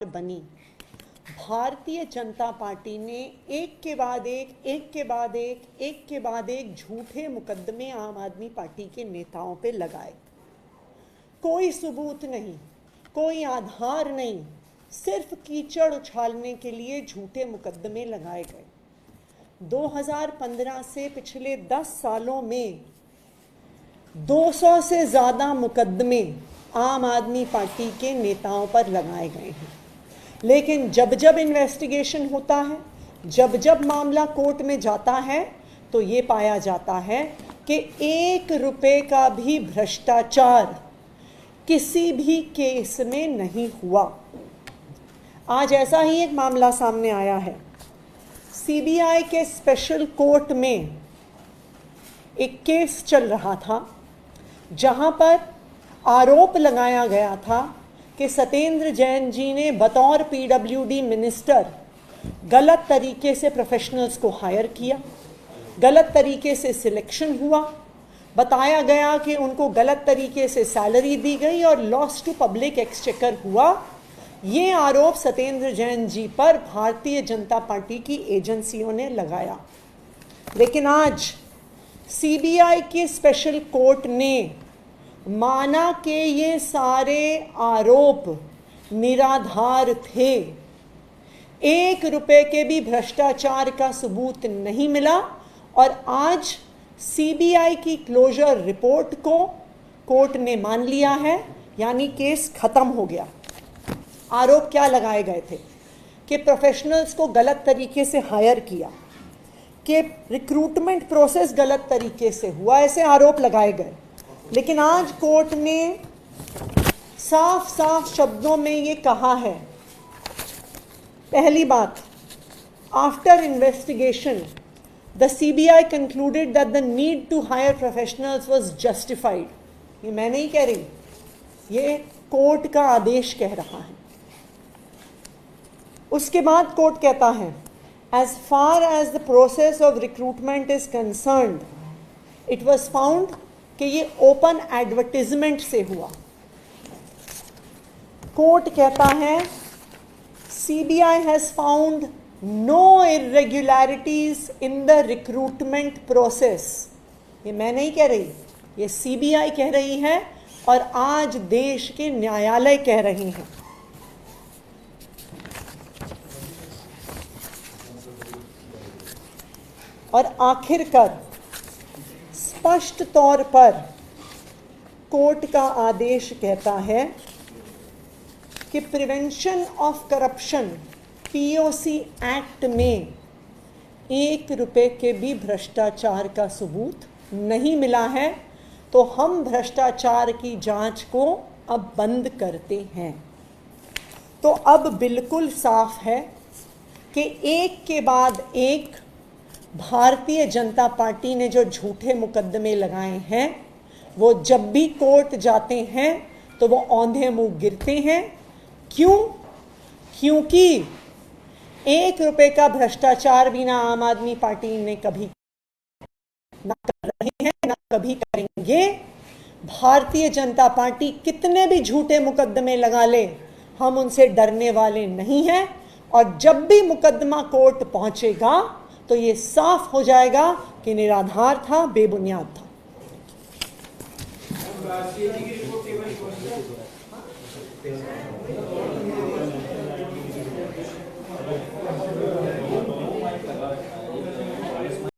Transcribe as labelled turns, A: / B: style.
A: बनी। भारतीय जनता पार्टी ने एक के बाद एक झूठे मुकदमे आम आदमी पार्टी के नेताओं पे लगाए। कोई सबूत नहीं, कोई आधार नहीं, सिर्फ कीचड़ उछालने के लिए झूठे मुकदमे लगाए गए। 2015 से पिछले 10 सालों में 200 से ज़्यादा मुकदमे आम आदमी पार्टी के नेताओं पर लगाए गए हैं। लेकिन जब जब इन्वेस्टिगेशन होता है, जब जब मामला कोर्ट में जाता है, तो ये पाया जाता है कि 1 रुपए का भी भ्रष्टाचार किसी भी केस में नहीं हुआ। आज ऐसा ही एक मामला सामने आया है। सीबीआई के स्पेशल कोर्ट में एक केस चल रहा था, जहां पर आरोप लगाया गया था कि सत्येंद्र जैन जी ने बतौर पीडब्ल्यूडी मिनिस्टर गलत तरीके से प्रोफेशनल्स को हायर किया, गलत तरीके से सिलेक्शन हुआ। बताया गया कि उनको गलत तरीके से सैलरी दी गई और लॉस टू पब्लिक एक्सचेकर हुआ। ये आरोप सत्येंद्र जैन जी पर भारतीय जनता पार्टी की एजेंसियों ने लगाया। लेकिन आज सीबीआई के स्पेशल कोर्ट ने माना कि ये सारे आरोप निराधार थे। 1 रुपए के भी भ्रष्टाचार का सबूत नहीं मिला और आज सीबीआई की क्लोजर रिपोर्ट को कोर्ट ने मान लिया है, यानी केस खत्म हो गया। आरोप क्या लगाए गए थे कि प्रोफेशनल्स को गलत तरीके से हायर किया, कि रिक्रूटमेंट प्रोसेस गलत तरीके से हुआ, ऐसे आरोप लगाए गए। लेकिन आज कोर्ट ने साफ साफ शब्दों में ये कहा है, पहली बात, after investigation the CBI concluded that the need to hire professionals was justified. ये मैं नहीं कह रही, ये कोर्ट का आदेश कह रहा है। उसके बाद कोर्ट कहता है, as far as the process of recruitment is concerned, it was found कि ये ओपन एडवर्टीजमेंट से हुआ। कोर्ट कहता है, CBI has found no irregularities in the recruitment process. ये मैं नहीं कह रही, ये सीबीआई कह रही है और आज देश के न्यायालय कह रहे हैं। और आखिरकार स्पष्ट तौर पर कोर्ट का आदेश कहता है कि prevention of corruption POC act में 1 रुपए के भी भ्रष्टाचार का सबूत नहीं मिला है, तो हम भ्रष्टाचार की जांच को अब बंद करते हैं। तो अब बिल्कुल साफ है कि एक के बाद एक भारतीय जनता पार्टी ने जो झूठे मुकदमे लगाए हैं, वो जब भी कोर्ट जाते हैं तो वो औंधे मुंह गिरते हैं। क्यों? क्योंकि 1 रुपए का भ्रष्टाचार भी ना आम आदमी पार्टी ने कभी ना कर रहे हैं, ना कभी करेंगे। भारतीय जनता पार्टी कितने भी झूठे मुकदमे लगा ले, हम उनसे डरने वाले नहीं हैं। और जब भी मुकदमा कोर्ट पहुंचेगा तो ये साफ हो जाएगा कि निराधार था, बेबुनियाद था।